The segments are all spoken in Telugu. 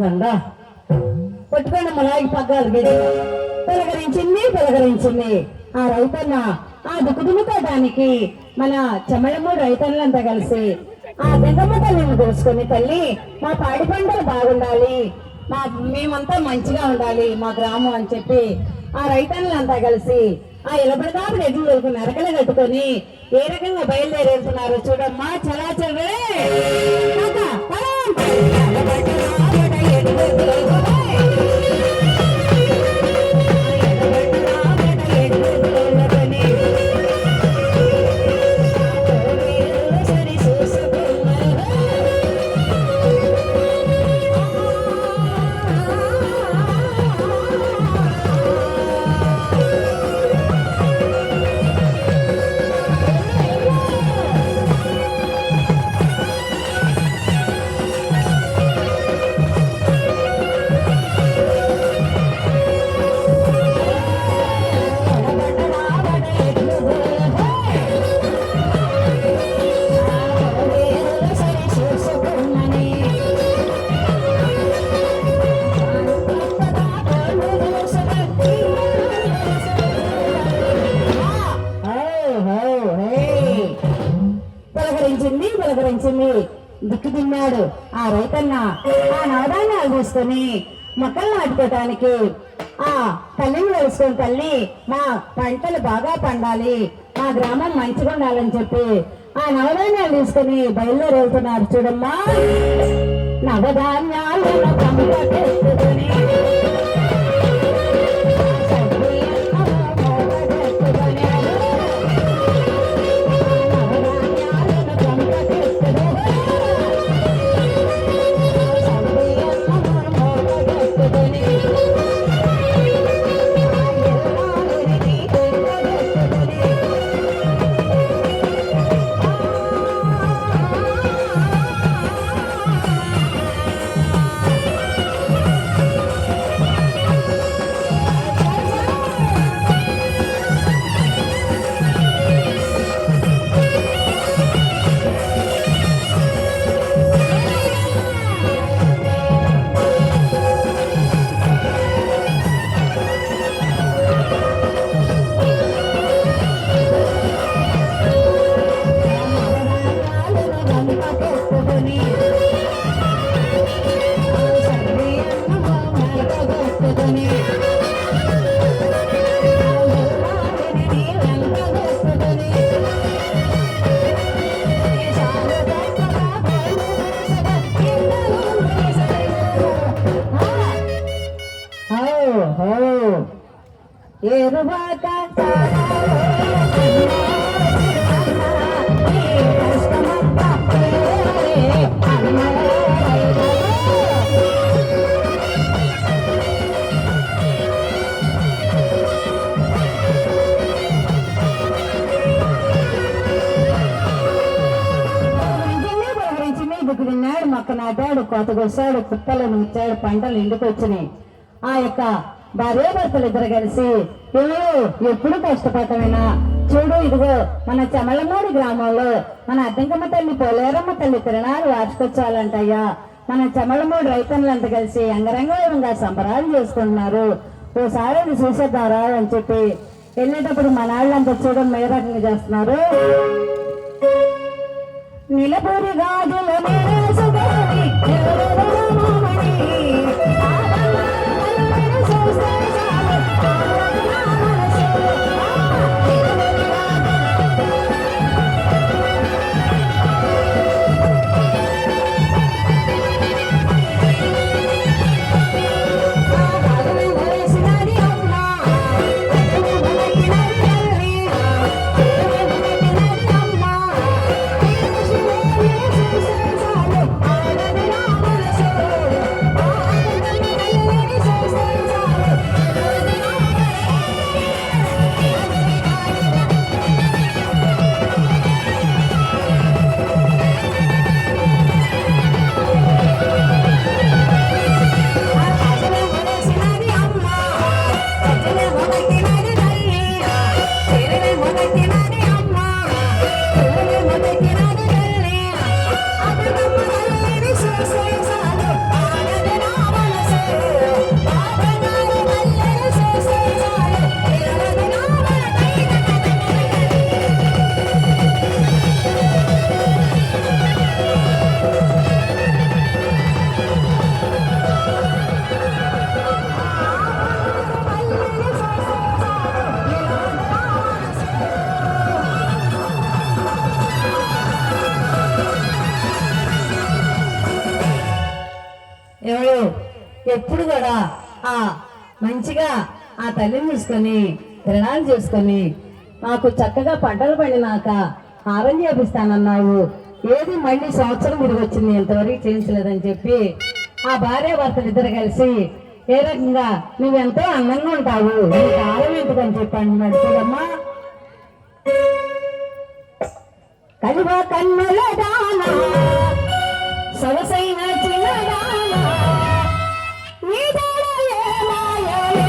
దండా పట్టుకొని మలాగి పగ్గాలు గడి పలకరించింది ఆ రైతన్న ఆ దుక్కుదుముకోవడానికి మన చెమలమూడు రైతన్నంతా కలిసి ఆ గంగమ్మ తల్లిని దోసుకొని తల్లి మా పాడి పంటలు బాగుండాలి, మేమంతా మంచిగా ఉండాలి మా గ్రామం అని చెప్పి ఆ రైతన్నంతా కలిసి ఆ ఎలబడదాపు ఎడ్లు నరకలు కట్టుకొని ఏ రకంగా బయలుదేరేస్తున్నారు చూడమ్మా. చలాచలే పలకరించింది దిక్కు తిన్నాడు ఆ రైతన్న. ఆ నవధాన్యాలు తీసుకొని మొక్కలు నాటుకోవటానికి ఆ తల్లిని తెలుసుకొని తల్లి మా పంటలు బాగా పండాలి, మా గ్రామం మంచిగా ఉండాలని చెప్పి ఆ నవధాన్యాలు తీసుకొని బయలుదేరుతున్నారు చూడమ్మా. నవధాన్యాలు ఏరువాక విన్నాడు, మొక్క నాటాడు, కోత కొస్తాడు, కుప్పలు నూచాడు, పంటలు ఎండుకొచ్చినాయి. ఆ యొక్క భార్యాభర్తలు ఇద్దరు కలిసి ఎప్పుడు కష్టపడటమేనా చూడు, ఇదిగో మన చెమలమూడి గ్రామంలో మన అద్దంకమ్మ తల్లి పోలేరమ్మ తల్లి తిరణాలు వార్చుకొచ్చాలంటయ్యా. మన చెమలమూడి రైతన్నులంతా కలిసి అంగరంగంగా సంబరాలు చేసుకుంటున్నారు, ఓసారి అది చూసేద్దారా అని చెప్పి వెళ్ళేటప్పుడు మన వాళ్ళంతా చూడడం ఏ రకంగా చేస్తున్నారు. నిలపూరి గాజుల ఎప్పుడు కూడా ఆ మంచిగా ఆ తల్లిని చూసుకొని తిరణాలు చేసుకొని నాకు చక్కగా పంటలు పండినాక హారం చేపిస్తానన్నావు, ఏది మళ్ళీ సంవత్సరం తిరిగి వచ్చింది ఇంతవరకు చేయించలేదని చెప్పి ఆ భార్య భర్తలు ఇద్దరు కలిసి ఏ రకంగా నువ్వెంతో అందంగా ఉంటావు, నీకు హారం ఎందుకని చెప్పి అంటున్నాడు. చూడమ్మా, కలివ కన్నుల దానా సొగసైన చిన్నదానా నీ దాడలే మాయలే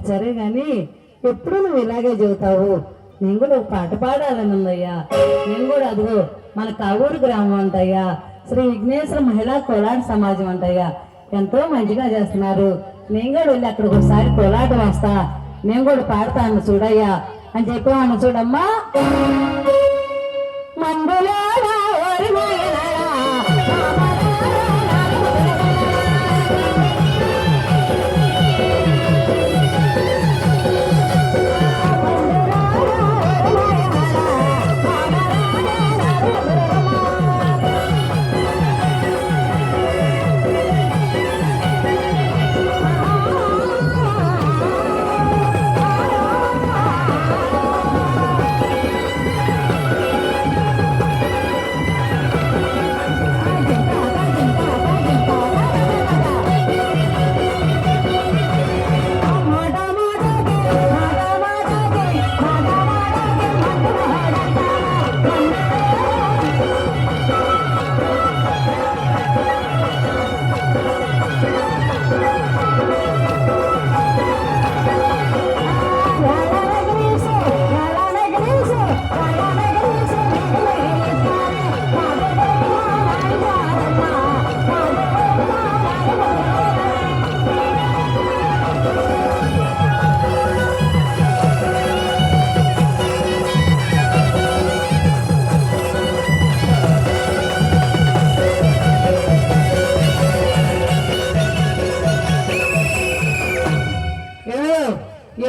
సరే గాని ఎప్పుడు నువ్వు ఇలాగే చెబుతావు, నేను కూడా ఒక పాట పాడాలని ఉందయ్యా. నేను కూడా అదిగో మన కావూరు గ్రామం అంటయ్యా, శ్రీ విఘ్నేశ్వర మహిళా కోలాట సమాజం అంటయ్యా, ఎంతో మంచిగా చేస్తున్నారు. నేను కూడా వెళ్ళి అక్కడికి ఒకసారి కోలాట వేస్తా, నేను కూడా పాడతాను చూడయ్యా అని చెప్పామన్న. చూడమ్మా, మందులా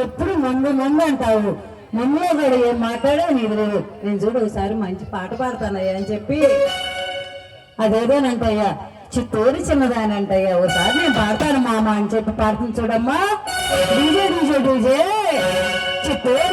ఎప్పుడు ముందు అంటావు, ముందులో కూడా ఏం మాట్లాడే నీకు లేదు. నేను చూడు ఒకసారి మంచి పాట పాడతానయ్యా అని చెప్పి అదేదోనంటయ్యా, చిత్తూరు చిన్నదాని అంటయ్యా, ఒకసారి నేను పాడతాను మామ అని చెప్పి పాడుతుంది. చూడమ్మా, డీజే డీజే డీజే చిత్తూరి